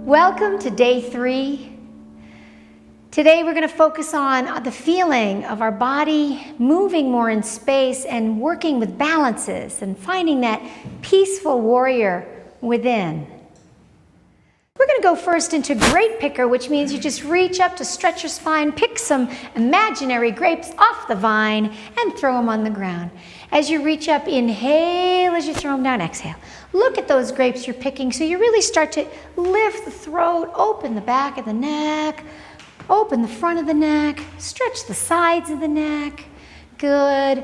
Welcome to day 3. Today we're going to focus on the feeling of our body moving more in space and working with balances and finding that peaceful warrior within. We're going to go first into grape picker, which means you just reach up to stretch your spine, pick some imaginary grapes off the vine and throw them on the ground. As you reach up, inhale. As you throw them down, exhale. Look at those grapes you're picking so you really start to lift the throat, open the back of the neck, open the front of the neck, stretch the sides of the neck. Good.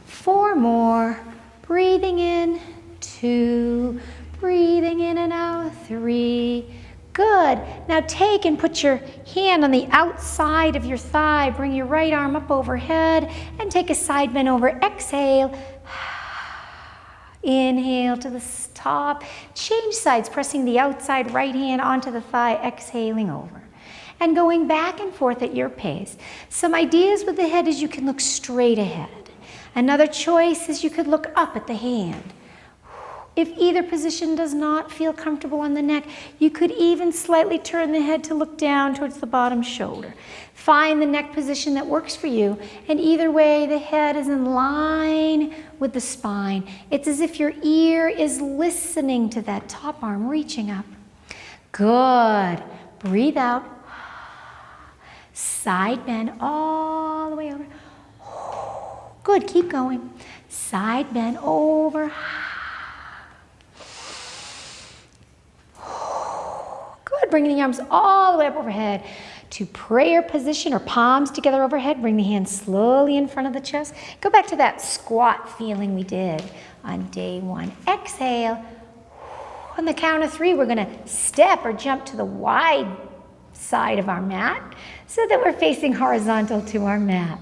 4 more. Breathing in, 2. Breathing in and out, 3. Good. Now take and put your hand on the outside of your thigh. Bring your right arm up overhead and take a side bend over. Exhale. Inhale to the top. Change sides, pressing the outside right hand onto the thigh, exhaling over. And going back and forth at your pace. Some ideas with the head is you can look straight ahead. Another choice is you could look up at the hand. If either position does not feel comfortable on the neck, you could even slightly turn the head to look down towards the bottom shoulder. Find the neck position that works for you, and either way, the head is in line with the spine. It's as if your ear is listening to that top arm reaching up. Good. Breathe out. Side bend all the way over. Good. Keep going. Side bend over. Bringing the arms all the way up overhead to prayer position or palms together overhead. Bring the hands slowly in front of the chest. Go back to that squat feeling we did on day 1. Exhale. On the count of 3, we're going to step or jump to the wide side of our mat so that we're facing horizontal to our mat.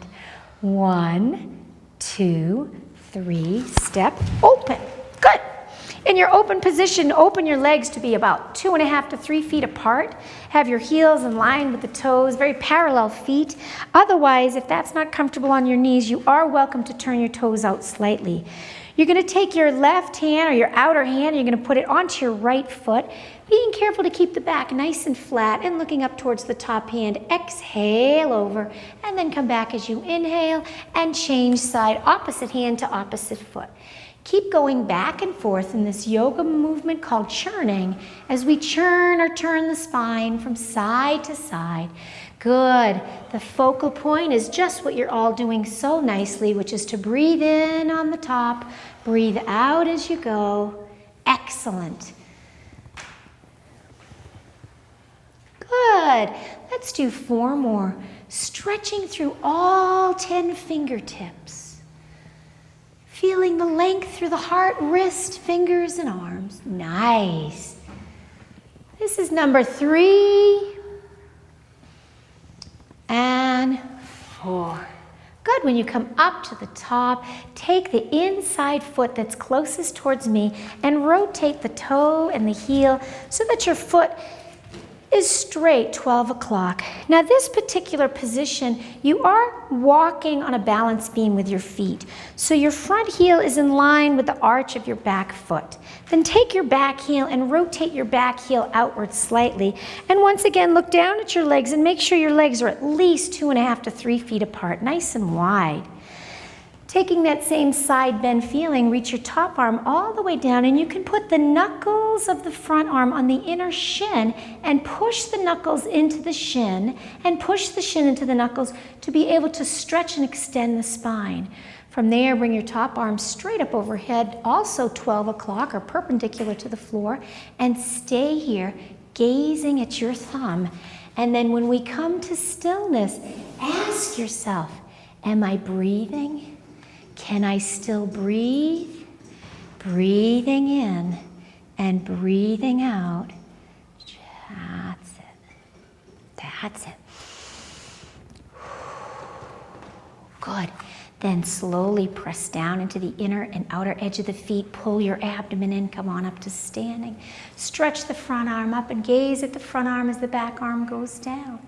1, 2, 3, step, open. Good. In your open position, open your legs to be about 2.5 to 3 feet apart. Have your heels in line with the toes, very parallel feet. Otherwise, if that's not comfortable on your knees, you are welcome to turn your toes out slightly. You're going to take your left hand or your outer hand, you're going to put it onto your right foot, being careful to keep the back nice and flat and looking up towards the top hand. Exhale over, and then come back as you inhale and change side, opposite hand to opposite foot. Keep going back and forth in this yoga movement called churning as we churn or turn the spine from side to side. Good. The focal point is just what you're all doing so nicely, which is to breathe in on the top, breathe out as you go. Excellent. Good. Let's do 4 more. Stretching through all 10 fingertips. Feeling the length through the heart, wrist, fingers, and arms. Nice. This is number 3 and 4. Good. When you come up to the top, take the inside foot that's closest towards me and rotate the toe and the heel so that your foot is straight 12 o'clock. Now this particular position, you are walking on a balance beam with your feet. So your front heel is in line with the arch of your back foot. Then take your back heel and rotate your back heel outward slightly. And once again, look down at your legs and make sure your legs are at least 2.5 to 3 feet apart, nice and wide. Taking that same side bend feeling, reach your top arm all the way down, and you can put the knuckles of the front arm on the inner shin and push the knuckles into the shin and push the shin into the knuckles to be able to stretch and extend the spine. From there, bring your top arm straight up overhead, also 12 o'clock or perpendicular to the floor, and stay here gazing at your thumb. And then when we come to stillness, ask yourself, am I breathing? Can I still breathe? Breathing in and breathing out. That's it. That's it. Good. Then slowly press down into the inner and outer edge of the feet. Pull your abdomen in. Come on up to standing. Stretch the front arm up and gaze at the front arm as the back arm goes down.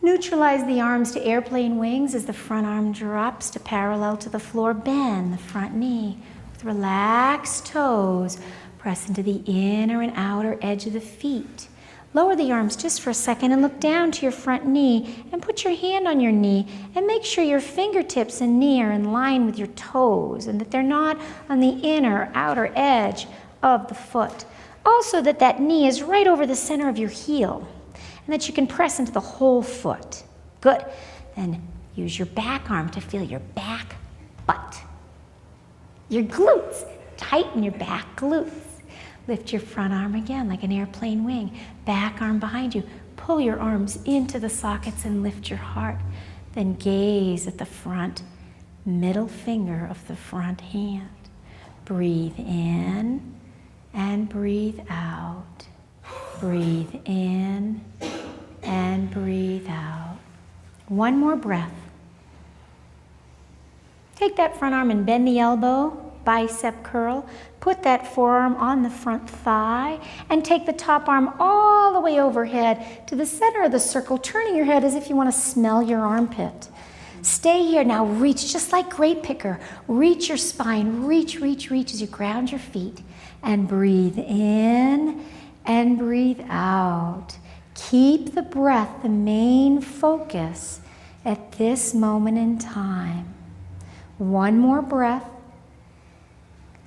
Neutralize the arms to airplane wings as the front arm drops to parallel to the floor. Bend the front knee with relaxed toes. Press into the inner and outer edge of the feet. Lower the arms just for a second and look down to your front knee and put your hand on your knee and make sure your fingertips and knee are in line with your toes and that they're not on the inner or outer edge of the foot. Also that that knee is right over the center of your heel and that you can press into the whole foot. Good. Then use your back arm to feel your back butt. Your glutes. Tighten your back glutes. Lift your front arm again like an airplane wing. Back arm behind you. Pull your arms into the sockets and lift your heart. Then gaze at the front middle finger of the front hand. Breathe in and breathe out. Breathe in and breathe out. One more breath. Take that front arm and bend the elbow. Bicep curl, put that forearm on the front thigh, and take the top arm all the way overhead to the center of the circle, turning your head as if you want to smell your armpit. Stay here now, reach just like grape picker. Reach your spine, reach as you ground your feet, and breathe in and breathe out. Keep the breath the main focus at this moment in time. One more breath.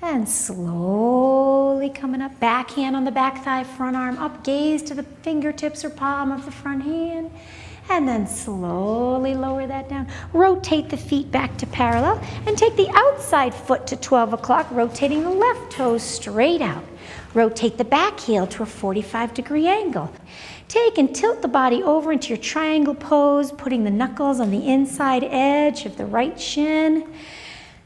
And slowly coming up, back hand on the back thigh, front arm up, gaze to the fingertips or palm of the front hand, and then slowly lower that down. Rotate the feet back to parallel, and take the outside foot to 12 o'clock, rotating the left toes straight out. Rotate the back heel to a 45-degree angle. Take and tilt the body over into your triangle pose, putting the knuckles on the inside edge of the right shin.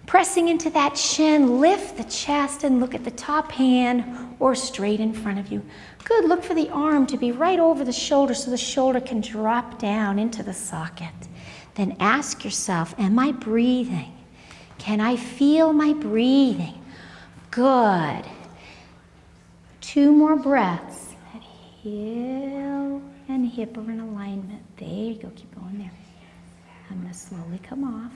Pressing into that shin, lift the chest and look at the top hand or straight in front of you. Good, look for the arm to be right over the shoulder so the shoulder can drop down into the socket. Then ask yourself, am I breathing? Can I feel my breathing? Good. 2 more breaths. That heel and hip are in alignment. There you go, keep going there. I'm gonna slowly come off.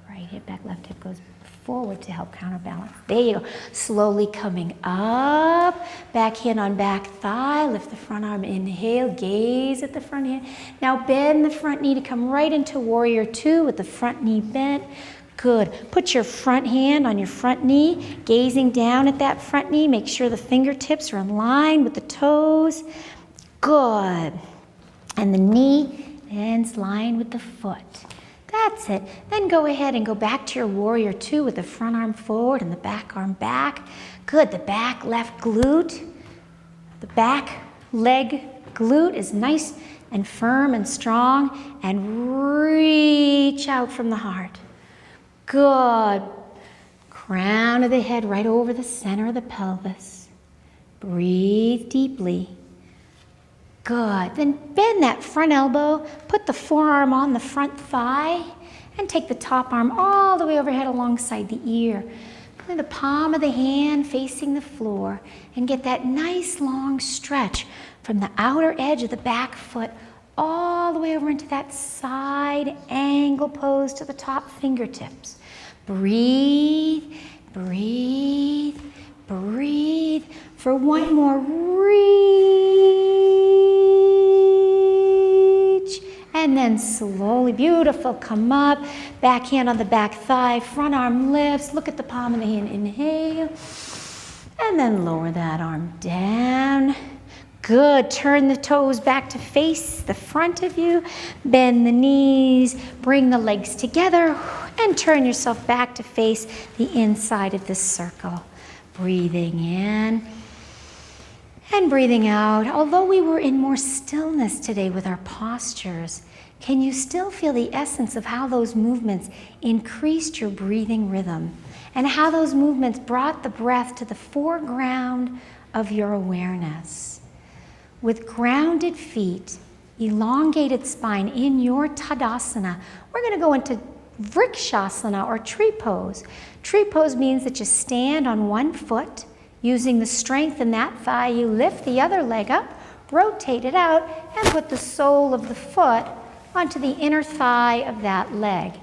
Right hip back, left hip goes forward to help counterbalance. There you go. Slowly coming up. Back hand on back thigh. Lift the front arm. Inhale. Gaze at the front hand. Now bend the front knee to come right into warrior 2 with the front knee bent. Good. Put your front hand on your front knee. Gazing down at that front knee. Make sure the fingertips are in line with the toes. Good. And the knee ends line with the foot. That's it. Then go ahead and go back to your warrior 2 with the front arm forward and the back arm back. Good. The back left glute, the back leg glute is nice and firm and strong, and reach out from the heart. Good. Crown of the head right over the center of the pelvis. Breathe deeply. Good. Then bend that front elbow, put the forearm on the front thigh, and take the top arm all the way overhead alongside the ear. Put the palm of the hand facing the floor, and get that nice long stretch from the outer edge of the back foot all the way over into that side angle pose to the top fingertips. Breathe, breathe, breathe. For one more, reach, and then slowly, beautiful, come up, back hand on the back thigh, front arm lifts, look at the palm of the hand, inhale, and then lower that arm down. Good, turn the toes back to face the front of you, bend the knees, bring the legs together, and turn yourself back to face the inside of this circle. Breathing in and breathing out. Although we were in more stillness today with our postures, can you still feel the essence of how those movements increased your breathing rhythm and how those movements brought the breath to the foreground of your awareness? With grounded feet, elongated spine in your Tadasana, we're going to go into Vrikshasana or tree pose. Tree pose means that you stand on one foot. Using the strength in that thigh, you lift the other leg up, rotate it out, and put the sole of the foot onto the inner thigh of that leg.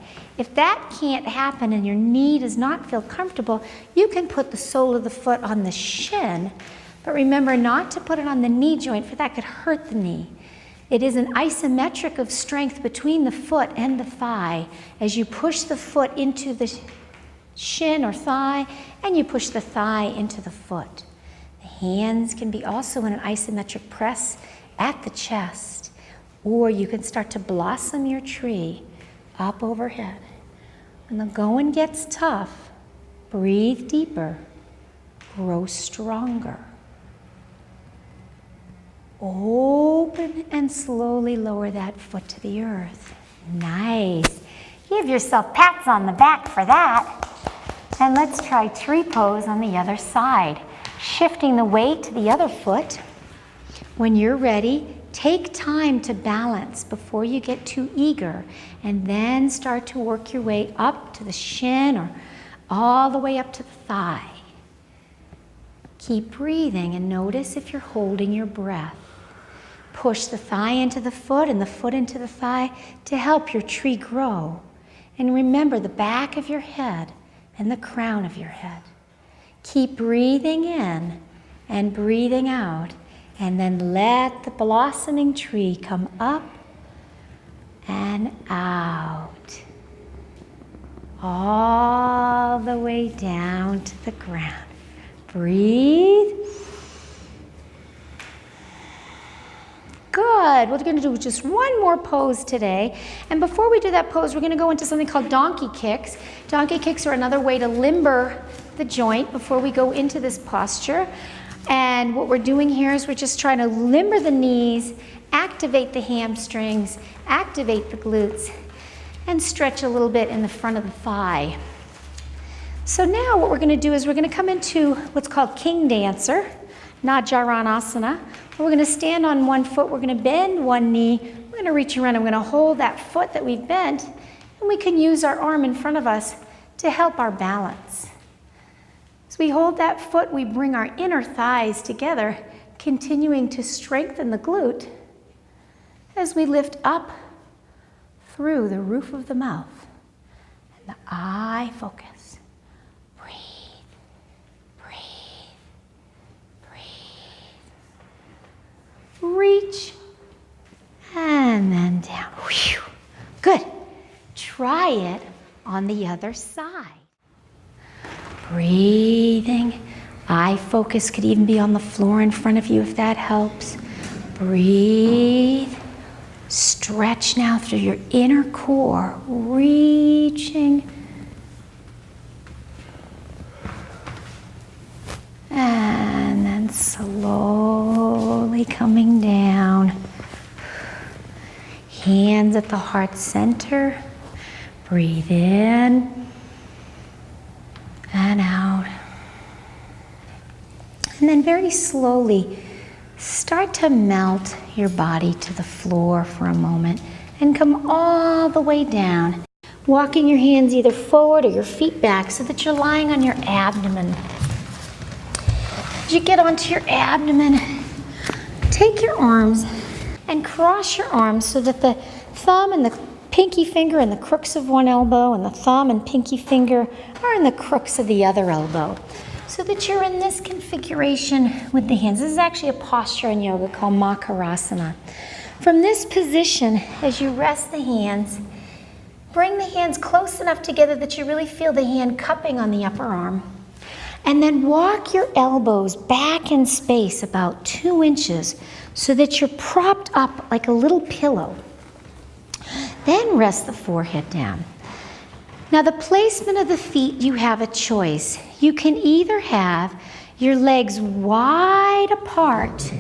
If that can't happen and your knee does not feel comfortable, you can put the sole of the foot on the shin, but remember not to put it on the knee joint, for that could hurt the knee. It is an isometric of strength between the foot and the thigh as you push the foot into the shin or thigh, and you push the thigh into the foot. The hands can be also in an isometric press at the chest, or you can start to blossom your tree up overhead. When the going gets tough, breathe deeper, grow stronger. Open and slowly lower that foot to the earth. Nice. Give yourself pats on the back for that. And let's try tree pose on the other side. Shifting the weight to the other foot. When you're ready, take time to balance before you get too eager, and then start to work your way up to the shin or all the way up to the thigh. Keep breathing and notice if you're holding your breath. Push the thigh into the foot and the foot into the thigh to help your tree grow. And remember the back of your head and the crown of your head. Keep breathing in and breathing out, and then let the blossoming tree come up and out, all the way down to the ground. Breathe. Good. We're going to do just one more pose today. And before we do that pose, we're going to go into something called donkey kicks. Donkey kicks are another way to limber the joint before we go into this posture. And what we're doing here is we're just trying to limber the knees, activate the hamstrings, activate the glutes, and stretch a little bit in the front of the thigh. So now what we're going to do is we're going to come into what's called King Dancer, Najaranasana. We're going to stand on one foot, we're going to bend one knee, we're going to reach around, and we're going to hold that foot that we've bent, and we can use our arm in front of us to help our balance. As we hold that foot, we bring our inner thighs together, continuing to strengthen the glute as we lift up through the roof of the mouth. And the eye focus. Breathe, breathe, breathe. Reach, and then down. Whew. Good. Try it on the other side. Breathing. Eye focus could even be on the floor in front of you if that helps. Breathe. Stretch now through your inner core, reaching. And then slowly coming down. Hands at the heart center. Breathe in and out. And then very slowly start to melt your body to the floor for a moment and come all the way down, walking your hands either forward or your feet back so that you're lying on your abdomen. As you get onto your abdomen, take your arms and cross your arms so that the thumb and the pinky finger and the crooks of one elbow and the thumb and pinky finger are in the crooks of the other elbow, so that you're in this configuration with the hands. This is actually a posture in yoga called Makarasana. From this position, as you rest the hands, bring the hands close enough together that you really feel the hand cupping on the upper arm. And then walk your elbows back in space about 2 inches so that you're propped up like a little pillow. Then rest the forehead down. Now the placement of the feet, you have a choice. You can either have your legs wide apart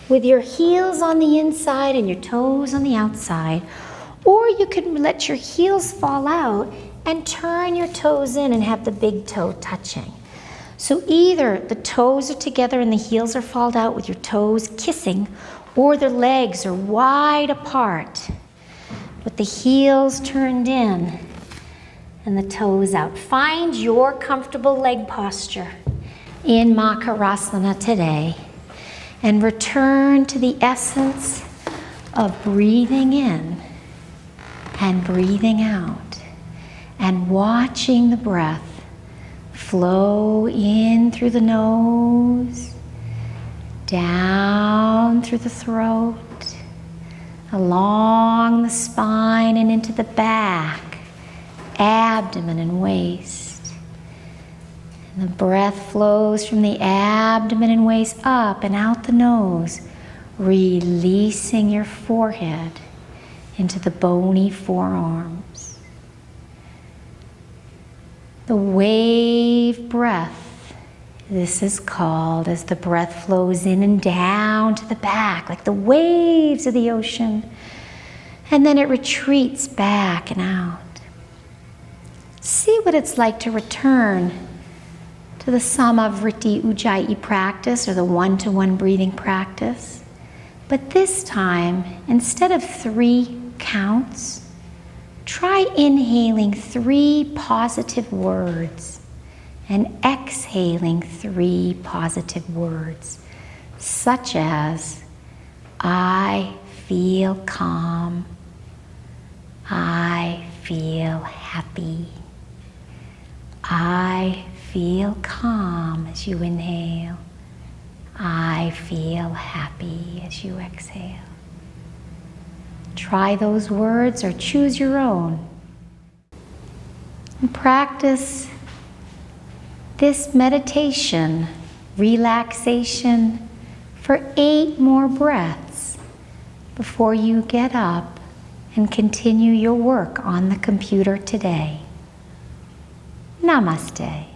with your heels on the inside and your toes on the outside, or you can let your heels fall out and turn your toes in and have the big toe touching. So either the toes are together and the heels are falled out with your toes kissing, or the legs are wide apart with the heels turned in and the toes out. Find your comfortable leg posture in Makarasana today and return to the essence of breathing in and breathing out and watching the breath flow in through the nose, down through the throat, along the spine and into the back, abdomen and waist. And the breath flows from the abdomen and waist up and out the nose, releasing your forehead into the bony forearms. The wave breath, this is called as the breath flows in and down to the back, like the waves of the ocean, and then it retreats back and out. See what it's like to return to the Samavriti Ujjayi practice, or the one-to-one breathing practice. But this time, instead of 3 counts, try inhaling 3 positive words and exhaling 3 positive words, such as, I feel calm, I feel happy. I feel calm as you inhale. I feel happy as you exhale. Try those words or choose your own. And practice this meditation, relaxation, for 8 more breaths before you get up and continue your work on the computer today. Namaste.